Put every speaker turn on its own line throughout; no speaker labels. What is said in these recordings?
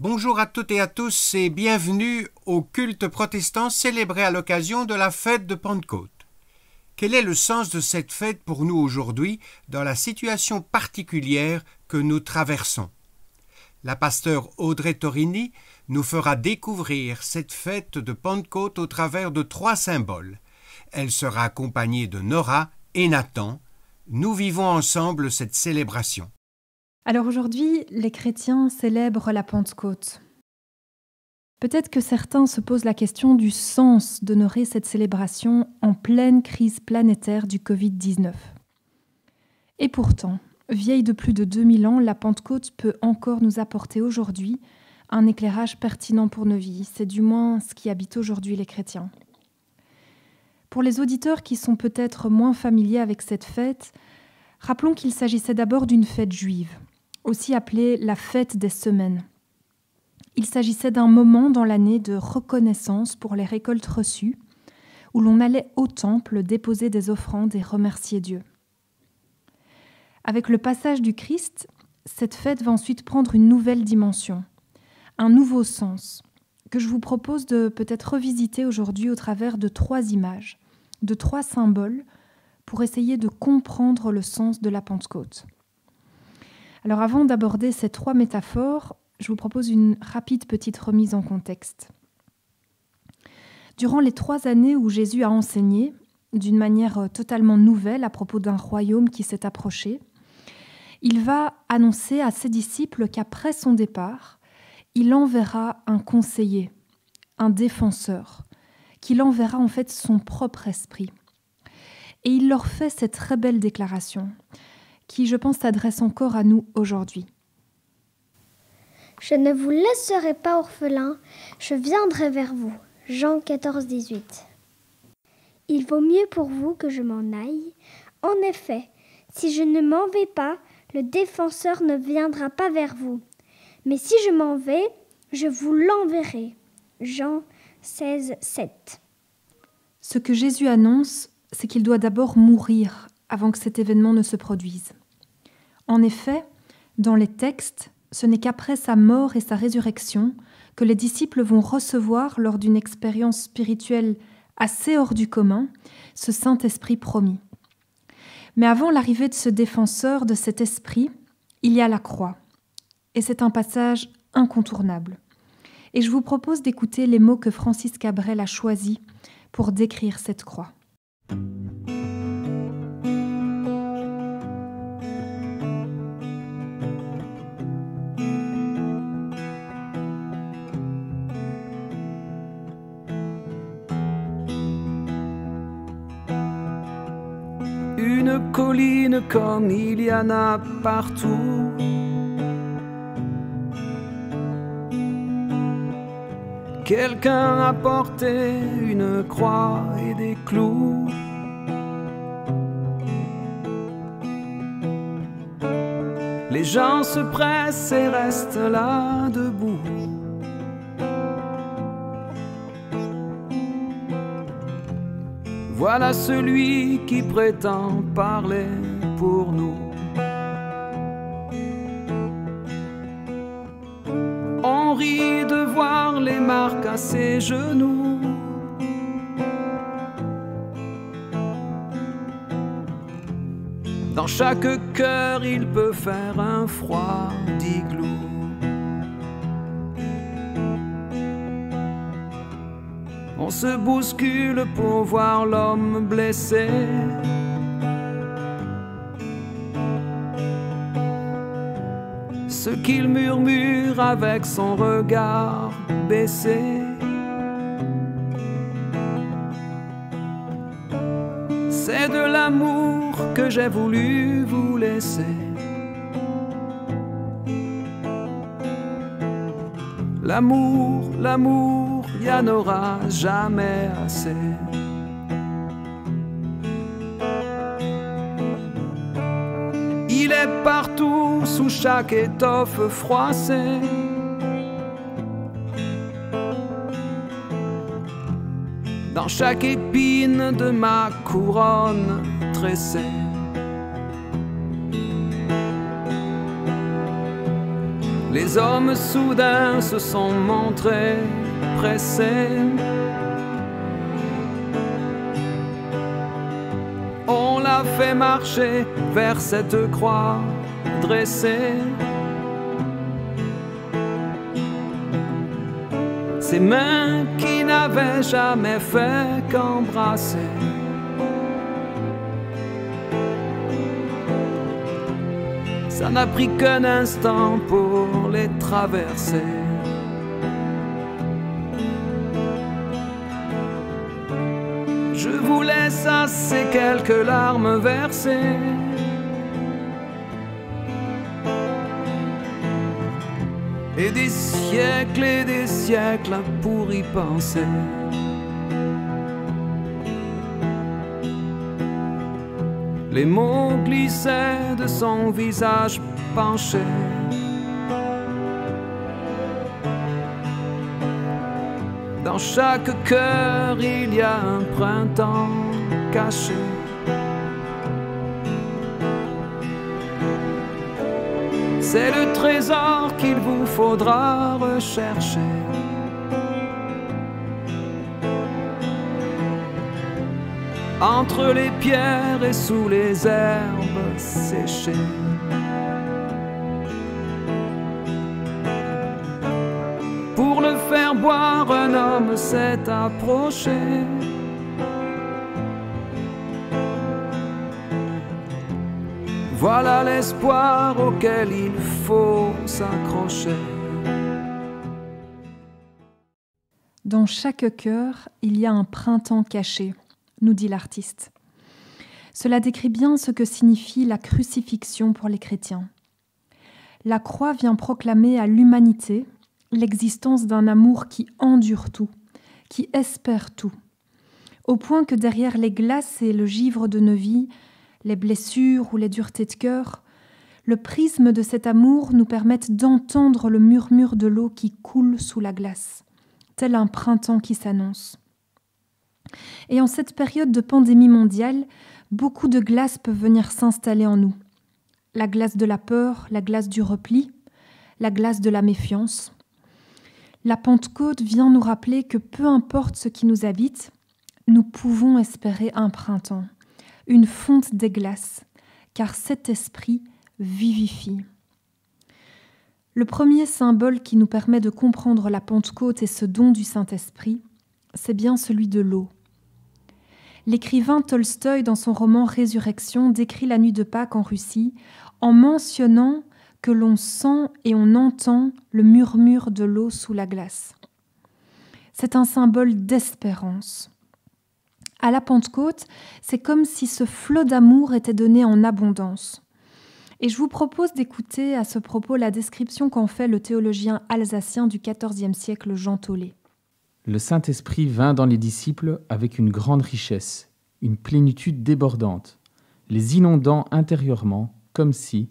Bonjour à toutes et à tous et bienvenue au culte protestant célébré à l'occasion de la fête de Pentecôte. Quel est le sens de cette fête pour nous aujourd'hui dans la situation particulière que nous traversons? La pasteure Audrey Torini nous fera découvrir cette fête de Pentecôte au travers de 3 symboles. Elle sera accompagnée de Nora et Nathan. Nous vivons ensemble cette célébration.
Alors aujourd'hui, les chrétiens célèbrent la Pentecôte. Peut-être que certains se posent la question du sens d'honorer cette célébration en pleine crise planétaire du Covid-19. Et pourtant, vieille de plus de 2000 ans, la Pentecôte peut encore nous apporter aujourd'hui un éclairage pertinent pour nos vies. C'est du moins ce qui habite aujourd'hui les chrétiens. Pour les auditeurs qui sont peut-être moins familiers avec cette fête, rappelons qu'il s'agissait d'abord d'une fête juive, aussi appelée la fête des semaines. Il s'agissait d'un moment dans l'année de reconnaissance pour les récoltes reçues, où l'on allait au temple déposer des offrandes et remercier Dieu. Avec le passage du Christ, cette fête va ensuite prendre une nouvelle dimension, un nouveau sens, que je vous propose de peut-être revisiter aujourd'hui au travers de 3 images, de 3 symboles, pour essayer de comprendre le sens de la Pentecôte. Alors avant d'aborder ces 3 métaphores, je vous propose une rapide petite remise en contexte. Durant les 3 années où Jésus a enseigné, d'une manière totalement nouvelle à propos d'un royaume qui s'est approché, il va annoncer à ses disciples qu'après son départ, il enverra un conseiller, un défenseur, qu'il enverra en fait son propre esprit. Et il leur fait cette très belle déclaration, qui, je pense, s'adresse encore à nous aujourd'hui.
« Je ne vous laisserai pas orphelins, je viendrai vers vous. » Jean 14, 18. « Il vaut mieux pour vous que je m'en aille. En effet, si je ne m'en vais pas, le défenseur ne viendra pas vers vous. Mais si je m'en vais, je vous l'enverrai. » Jean 16, 7.
Ce que Jésus annonce, c'est qu'il doit d'abord mourir avant que cet événement ne se produise. En effet, dans les textes, ce n'est qu'après sa mort et sa résurrection que les disciples vont recevoir, lors d'une expérience spirituelle assez hors du commun, ce Saint-Esprit promis. Mais avant l'arrivée de ce défenseur, de cet esprit, il y a la croix. Et c'est un passage incontournable. Et je vous propose d'écouter les mots que Francis Cabrel a choisis pour décrire cette croix.
Une colline comme il y en a partout. Quelqu'un a porté une croix et des clous. Les gens se pressent et restent là debout. Voilà celui qui prétend parler pour nous. On rit de voir les marques à ses genoux. Dans chaque cœur, il peut faire un froid d'igloo. On se bouscule pour voir l'homme blessé. Ce qu'il murmure avec son regard baissé. C'est de l'amour que j'ai voulu vous laisser. L'amour, l'amour, y en aura jamais assez. Il est partout, sous chaque étoffe froissée. Dans chaque épine de ma couronne tressée. Les hommes soudain se sont montrés pressés. On l'a fait marcher vers cette croix dressée. Ses mains qui n'avaient jamais fait qu'embrasser. Ça n'a pris qu'un instant pour les traverser. Je vous laisse à ces quelques larmes versées. Et des siècles pour y penser. Les mots glissaient de son visage penché. Dans chaque cœur, il y a un printemps caché. C'est le trésor qu'il vous faudra rechercher. Entre les pierres et sous les herbes séchées. Pour le faire boire, un homme s'est approché. Voilà l'espoir auquel il faut s'accrocher.
Dans chaque cœur, il y a un printemps caché, nous dit l'artiste. Cela décrit bien ce que signifie la crucifixion pour les chrétiens. La croix vient proclamer à l'humanité l'existence d'un amour qui endure tout, qui espère tout, au point que derrière les glaces et le givre de nos vies, les blessures ou les duretés de cœur, le prisme de cet amour nous permet d'entendre le murmure de l'eau qui coule sous la glace, tel un printemps qui s'annonce. Et en cette période de pandémie mondiale, beaucoup de glaces peuvent venir s'installer en nous. La glace de la peur, la glace du repli, la glace de la méfiance. La Pentecôte vient nous rappeler que peu importe ce qui nous habite, nous pouvons espérer un printemps, une fonte des glaces, car cet esprit vivifie. Le premier symbole qui nous permet de comprendre la Pentecôte et ce don du Saint-Esprit, c'est bien celui de l'eau. L'écrivain Tolstoï, dans son roman Résurrection, décrit la nuit de Pâques en Russie en mentionnant que l'on sent et on entend le murmure de l'eau sous la glace. C'est un symbole d'espérance. À la Pentecôte, c'est comme si ce flot d'amour était donné en abondance. Et je vous propose d'écouter à ce propos la description qu'en fait le théologien alsacien du XIVe siècle Jean Tollet.
Le Saint-Esprit vint dans les disciples avec une grande richesse, une plénitude débordante, les inondant intérieurement, comme si,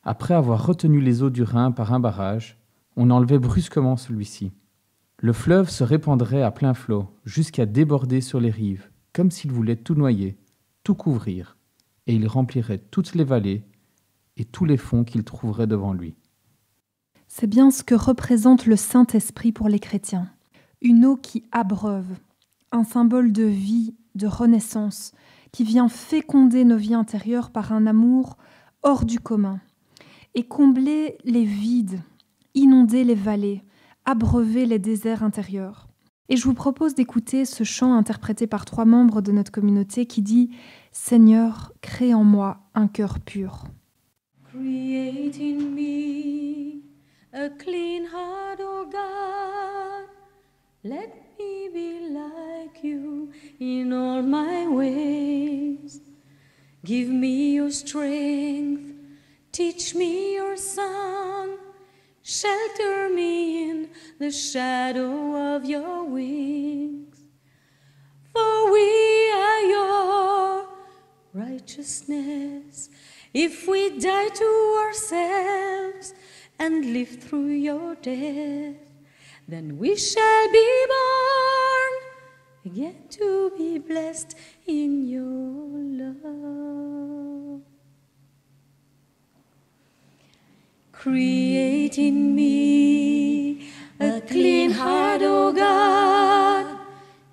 après avoir retenu les eaux du Rhin par un barrage, on enlevait brusquement celui-ci. Le fleuve se répandrait à plein flot, jusqu'à déborder sur les rives, comme s'il voulait tout noyer, tout couvrir, et il remplirait toutes les vallées et tous les fonds qu'il trouverait devant lui.
C'est bien ce que représente le Saint-Esprit pour les chrétiens. Une eau qui abreuve, un symbole de vie, de renaissance, qui vient féconder nos vies intérieures par un amour hors du commun, et combler les vides, inonder les vallées, abreuver les déserts intérieurs. Et je vous propose d'écouter ce chant interprété par 3 membres de notre communauté qui dit « Seigneur, crée en moi un cœur pur ».
Create in me a clean heart, O God. Let me be like you in all my ways. Give me your strength, teach me your song. Shelter me in the shadow of your wings. For we are your righteousness. If we die to ourselves and live through your death, then we shall be born again to be blessed in your love. Create in me a clean heart, O God.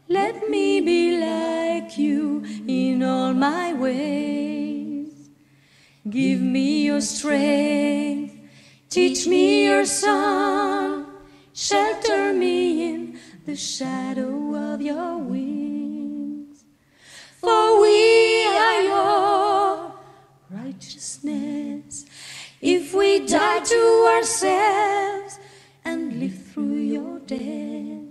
Let me be like you in all my ways. Give me your strength, teach me your song. Shelter me in the shadow of your wings. For we are your righteousness. If we die to ourselves and live through your death,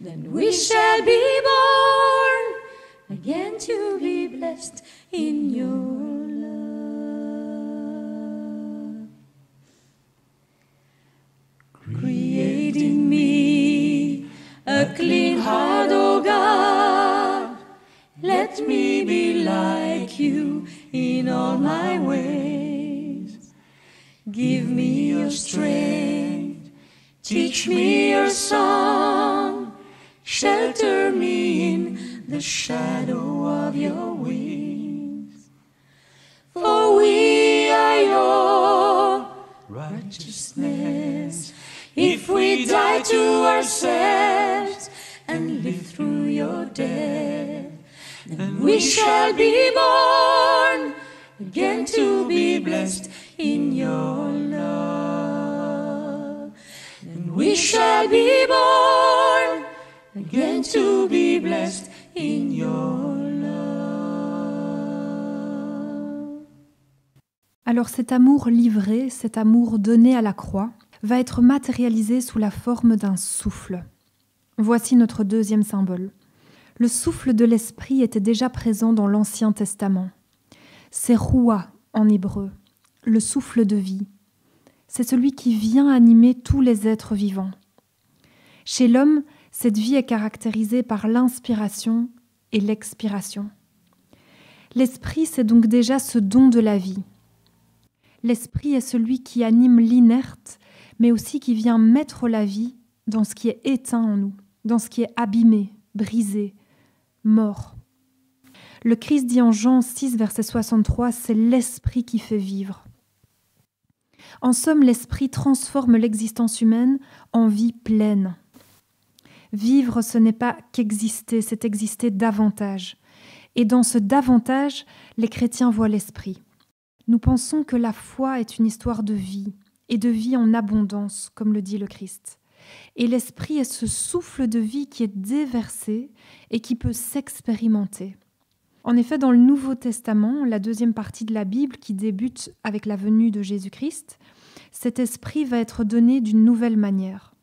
then we shall be born again to be blessed in your love. Create in me a clean heart, O God. Let me be like you in all my ways. Give me your strength, teach me your song. Shelter me in the shadow of your wings. For we are your righteousness. If we die to ourselves and live through your death, then we shall be born again to be blessed in your love. And we shall be born again to be blessed in your love.
Alors cet amour livré, cet amour donné à la croix, va être matérialisé sous la forme d'un souffle. Voici notre deuxième symbole. Le souffle de l'Esprit était déjà présent dans l'Ancien Testament. C'est Roua en hébreu, le souffle de vie. C'est celui qui vient animer tous les êtres vivants. Chez l'homme, cette vie est caractérisée par l'inspiration et l'expiration. L'Esprit, c'est donc déjà ce don de la vie. L'Esprit est celui qui anime l'inerte, mais aussi qui vient mettre la vie dans ce qui est éteint en nous, dans ce qui est abîmé, brisé, mort. Le Christ dit en Jean 6, verset 63, c'est l'Esprit qui fait vivre. En somme, l'Esprit transforme l'existence humaine en vie pleine. Vivre, ce n'est pas qu'exister, c'est exister davantage. Et dans ce davantage, les chrétiens voient l'Esprit. Nous pensons que la foi est une histoire de vie, et de vie en abondance, comme le dit le Christ. Et l'Esprit est ce souffle de vie qui est déversé et qui peut s'expérimenter. En effet, dans le Nouveau Testament, la deuxième partie de la Bible qui débute avec la venue de Jésus-Christ, cet Esprit va être donné d'une nouvelle manière.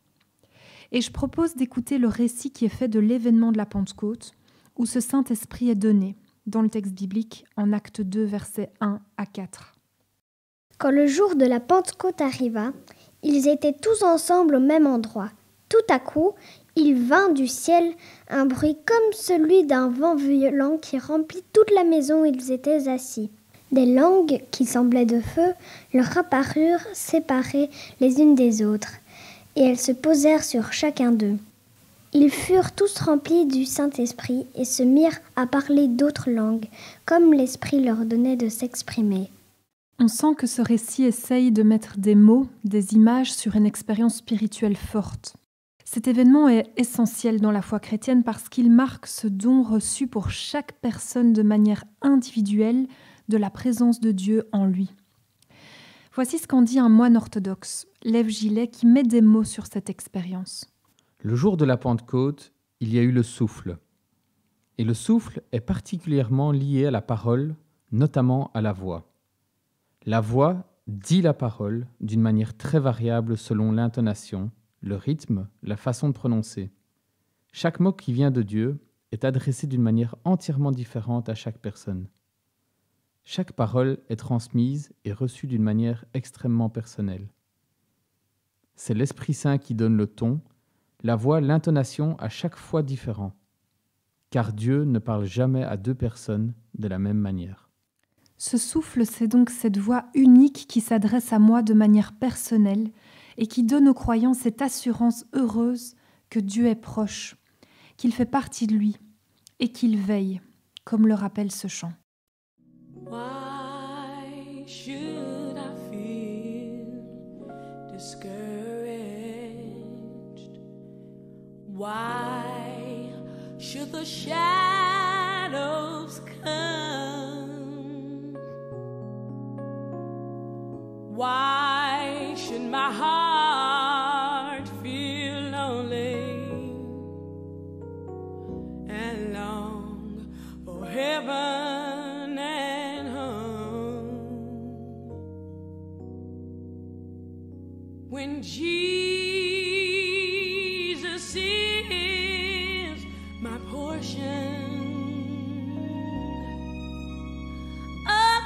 Et je propose d'écouter le récit qui est fait de l'événement de la Pentecôte, où ce Saint-Esprit est donné, dans le texte biblique, en Actes 2, versets 1 à 4.
Quand le jour de la Pentecôte arriva, ils étaient tous ensemble au même endroit. Tout à coup, il vint du ciel un bruit comme celui d'un vent violent qui remplit toute la maison où ils étaient assis. Des langues qui semblaient de feu leur apparurent séparées les unes des autres, et elles se posèrent sur chacun d'eux. Ils furent tous remplis du Saint-Esprit et se mirent à parler d'autres langues, comme l'Esprit leur donnait de s'exprimer.
On sent que ce récit essaye de mettre des mots, des images sur une expérience spirituelle forte. Cet événement est essentiel dans la foi chrétienne parce qu'il marque ce don reçu pour chaque personne de manière individuelle de la présence de Dieu en lui. Voici ce qu'en dit un moine orthodoxe, Lev Gillet, qui met des mots sur cette expérience.
Le jour de la Pentecôte, il y a eu le souffle. Et le souffle est particulièrement lié à la parole, notamment à la voix. La voix dit la parole d'une manière très variable selon l'intonation, le rythme, la façon de prononcer. Chaque mot qui vient de Dieu est adressé d'une manière entièrement différente à chaque personne. Chaque parole est transmise et reçue d'une manière extrêmement personnelle. C'est l'Esprit Saint qui donne le ton, la voix, l'intonation à chaque fois différent, car Dieu ne parle jamais à deux personnes de la même manière.
Ce souffle, c'est donc cette voix unique qui s'adresse à moi de manière personnelle et qui donne aux croyants cette assurance heureuse que Dieu est proche, qu'il fait partie de lui et qu'il veille, comme le rappelle ce chant.
Why should I feel discouraged? Why should the shadows come? Why should my heart feel lonely and long for heaven and home? When Jesus is my portion, a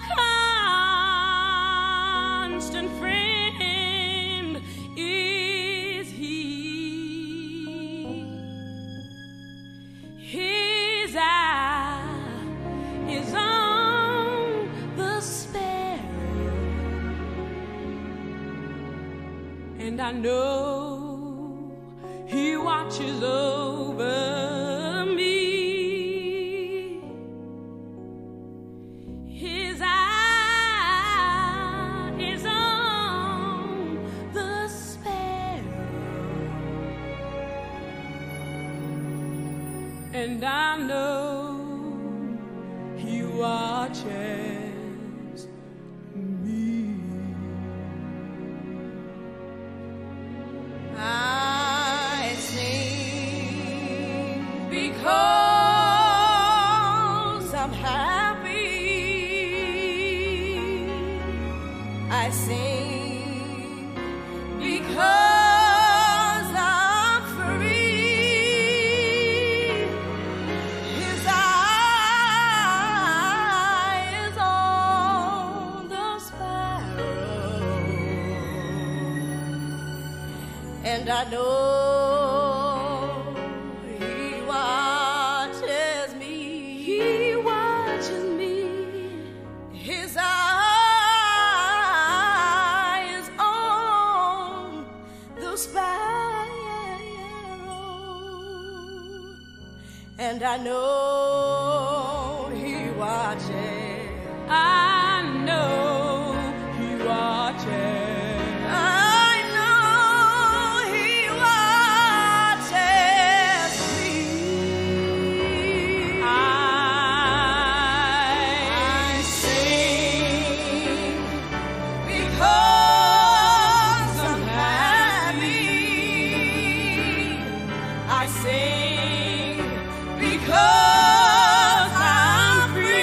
constant friend is He. His eye is on the sparrow, and I know He watches over me. His eye is on the sparrow, and I know He watches me. I sing because I'm happy. I sing because I'm free. His eye is on the sparrow, and I know He watches me. He watches me. His eye is on the sparrow, and I know He watches. I know He watches. I know He watches me. I sing because I'm happy. I sing because I'm free.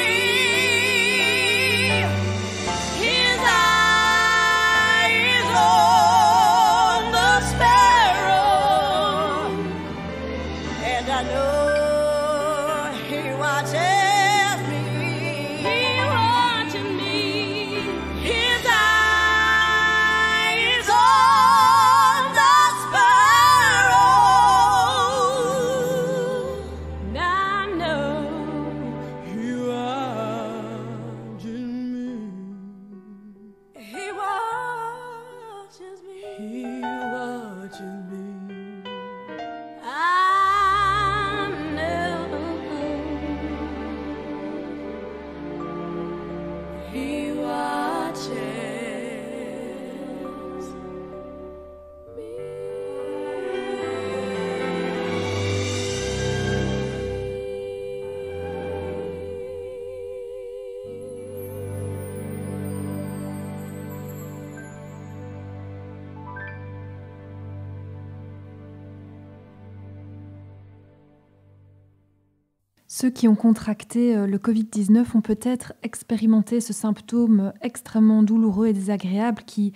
Ceux qui ont contracté le Covid-19 ont peut-être expérimenté ce symptôme extrêmement douloureux et désagréable qui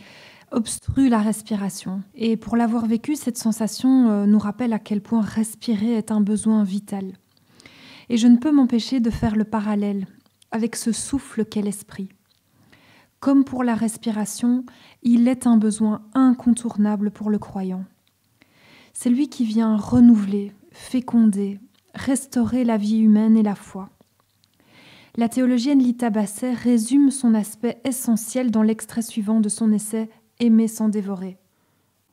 obstrue la respiration. Et pour l'avoir vécu, cette sensation nous rappelle à quel point respirer est un besoin vital. Et je ne peux m'empêcher de faire le parallèle avec ce souffle qu'est l'esprit. Comme pour la respiration, il est un besoin incontournable pour le croyant. C'est lui qui vient renouveler, féconder, restaurer la vie humaine et la foi. La théologienne Lita Basset résume son aspect essentiel dans l'extrait suivant de son essai « Aimer sans dévorer ».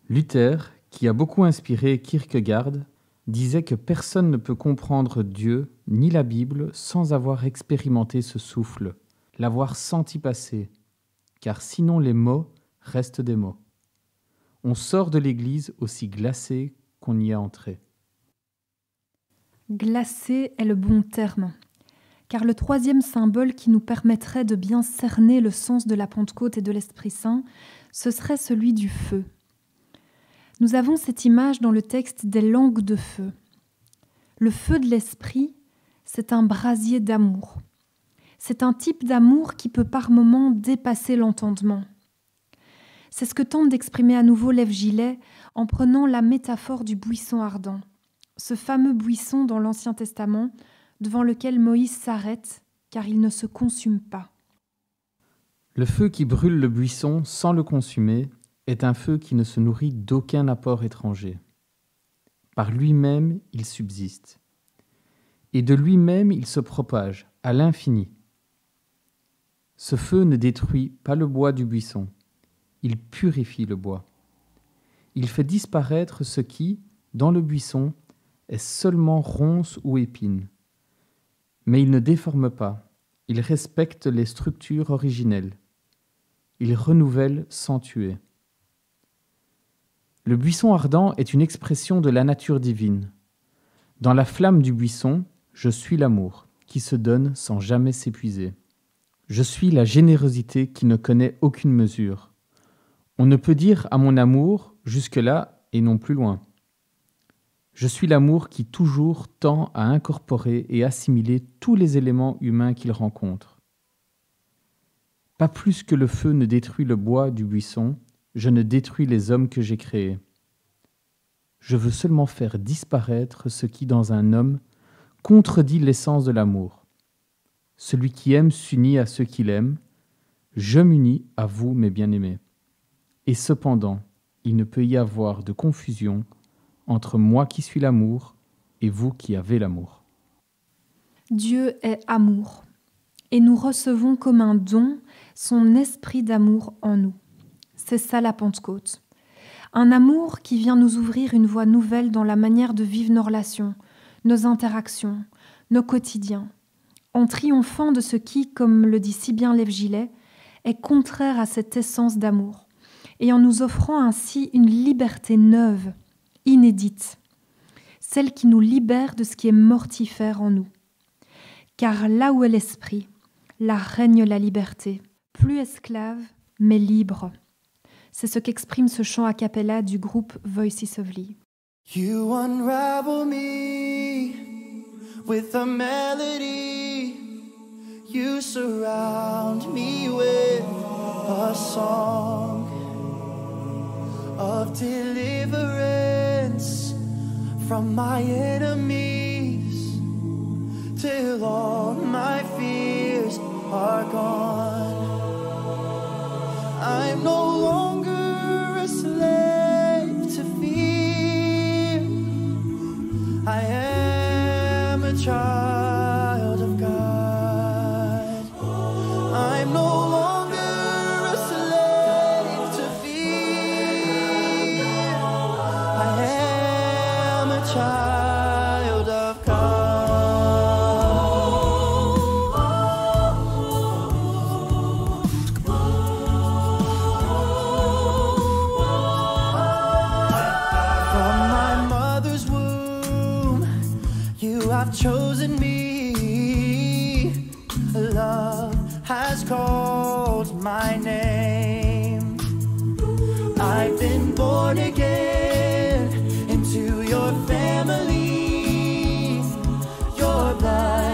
Luther, qui a beaucoup inspiré Kierkegaard, disait que personne ne peut comprendre Dieu ni la Bible sans avoir expérimenté ce souffle, l'avoir senti passer, car sinon les mots restent des mots. On sort de l'Église aussi glacé qu'on y est entré.
Glacé est le bon terme, car le troisième symbole qui nous permettrait de bien cerner le sens de la Pentecôte et de l'Esprit Saint, ce serait celui du feu. Nous avons cette image dans le texte des langues de feu. Le feu de l'Esprit, c'est un brasier d'amour. C'est un type d'amour qui peut par moments dépasser l'entendement. C'est ce que tente d'exprimer à nouveau Lev Gillet en prenant la métaphore du buisson ardent, ce fameux buisson dans l'Ancien Testament devant lequel Moïse s'arrête car il ne se consume pas.
Le feu qui brûle le buisson sans le consumer est un feu qui ne se nourrit d'aucun apport étranger. Par lui-même, il subsiste. Et de lui-même, il se propage à l'infini. Ce feu ne détruit pas le bois du buisson. Il purifie le bois. Il fait disparaître ce qui, dans le buisson, est seulement ronce ou épine. Mais il ne déforme pas. Il respecte les structures originelles. Il renouvelle sans tuer. Le buisson ardent est une expression de la nature divine. Dans la flamme du buisson, je suis l'amour, qui se donne sans jamais s'épuiser. Je suis la générosité qui ne connaît aucune mesure. On ne peut dire à mon amour jusque-là et non plus loin. Je suis l'amour qui toujours tend à incorporer et assimiler tous les éléments humains qu'il rencontre. Pas plus que le feu ne détruit le bois du buisson, je ne détruis les hommes que j'ai créés. Je veux seulement faire disparaître ce qui, dans un homme, contredit l'essence de l'amour. Celui qui aime s'unit à ceux qu'il aime. Je m'unis à vous, mes bien-aimés. Et cependant, il ne peut y avoir de confusion entre moi qui suis l'amour et vous qui avez l'amour.
Dieu est amour, et nous recevons comme un don son esprit d'amour en nous. C'est ça la Pentecôte. Un amour qui vient nous ouvrir une voie nouvelle dans la manière de vivre nos relations, nos interactions, nos quotidiens, en triomphant de ce qui, comme le dit si bien Lev Gillet, est contraire à cette essence d'amour, et en nous offrant ainsi une liberté neuve, inédite, celle qui nous libère de ce qui est mortifère en nous. Car là où est l'esprit, là règne la liberté, plus esclave, mais libre. C'est ce qu'exprime ce chant a cappella du groupe Voices of Lee.
You unravel me with a melody. You surround me with a song of deliverance from my enemies till all my fears are gone. I'm no longer a slave to fear. I am a child of God. I'm no longer a slave to fear. I am a child of chosen me, love has called my name. I've been born again into your family. Your blood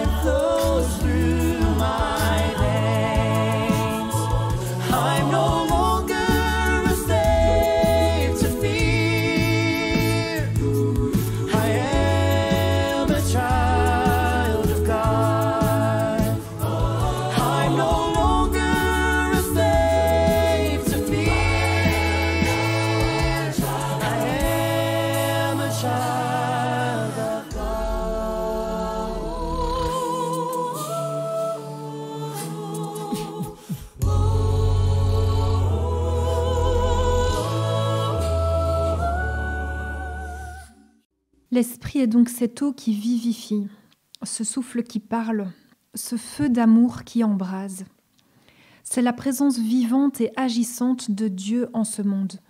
L'esprit est donc cette eau qui vivifie, ce souffle qui parle, ce feu d'amour qui embrase. C'est la présence vivante et agissante de Dieu en ce monde,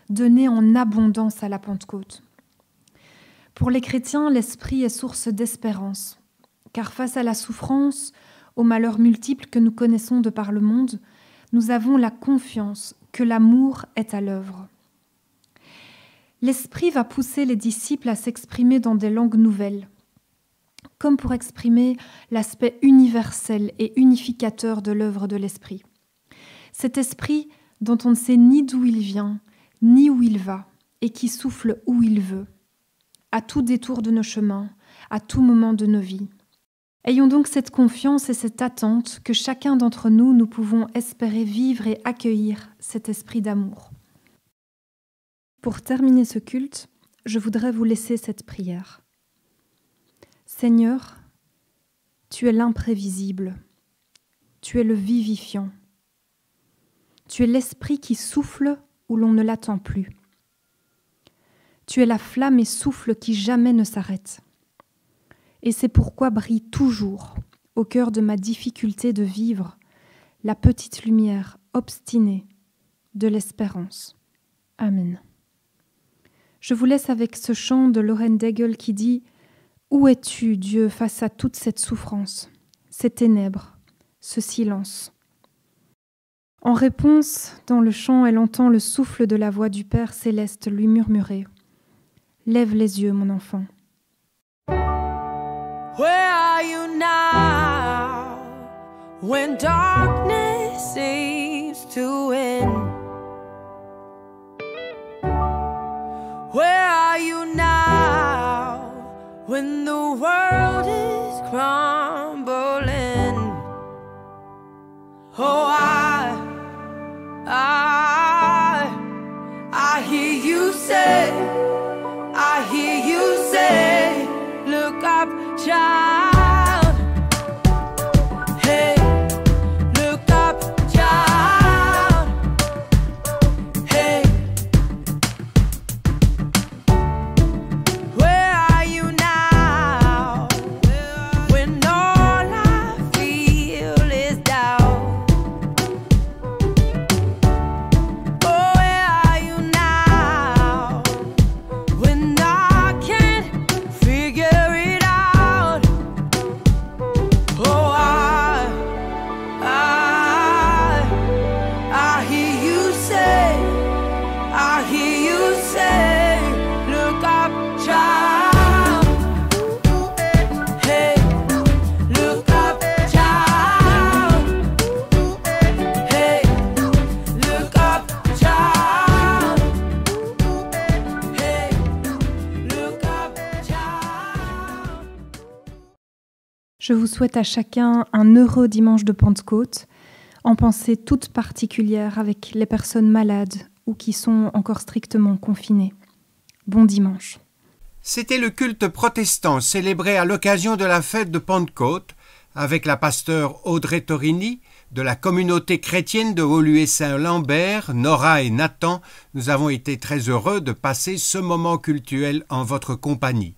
donnée en abondance à la Pentecôte. Pour les chrétiens, l'esprit est source d'espérance, car face à la souffrance, aux malheurs multiples que nous connaissons de par le monde, nous avons la confiance que l'amour est à l'œuvre. L'esprit va pousser les disciples à s'exprimer dans des langues nouvelles, comme pour exprimer l'aspect universel et unificateur de l'œuvre de l'esprit. Cet esprit dont on ne sait ni d'où il vient, ni où il va, et qui souffle où il veut, à tout détour de nos chemins, à tout moment de nos vies. Ayons donc cette confiance et cette attente que chacun d'entre nous pouvons espérer vivre et accueillir cet esprit d'amour. Pour terminer ce culte, je voudrais vous laisser cette prière. Seigneur, tu es l'imprévisible, tu es le vivifiant, tu es l'esprit qui souffle où l'on ne l'attend plus. Tu es la flamme et souffle qui jamais ne s'arrête. Et c'est pourquoi brille toujours, au cœur de ma difficulté de vivre, la petite lumière obstinée de l'espérance. Amen. Je vous laisse avec ce chant de Lauren Daigle qui dit « Où es-tu, Dieu, face à toute cette souffrance, ces ténèbres, ce silence ?» En réponse, dans le chant, elle entend le souffle de la voix du Père céleste lui murmurer « Lève les yeux, mon enfant. »
Where are you now when darkness seems to win? Where are you now when the world is crumbling? Oh, I hear you say, look up, child. Hey, look up, child. Hey, where are you now when all I feel is doubt? Oh, where are you now when I can't figure it out? Oh, I hear you say, look up, child. Hey, look up, child. Hey, look up, child. Hey, look up, child.
Je vous souhaite à chacun un heureux dimanche de Pentecôte, en pensée toute particulière avec les personnes malades ou qui sont encore strictement confinées. Bon dimanche.
C'était le culte protestant célébré à l'occasion de la fête de Pentecôte avec la pasteure Audrey Torini de la communauté chrétienne de Woluwe-Saint-Lambert, Nora et Nathan. Nous avons été très heureux de passer ce moment cultuel en votre compagnie.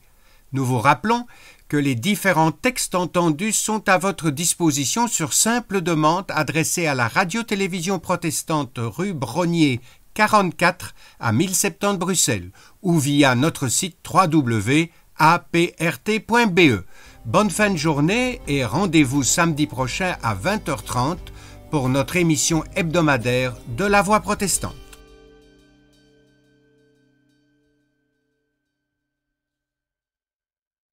Nous vous rappelons que les différents textes entendus sont à votre disposition sur simple demande adressée à la radio-télévision protestante rue Brognier 44 à 1070 Bruxelles ou via notre site www.aprt.be. Bonne fin de journée et rendez-vous samedi prochain à 20h30 pour notre émission hebdomadaire de la Voix protestante.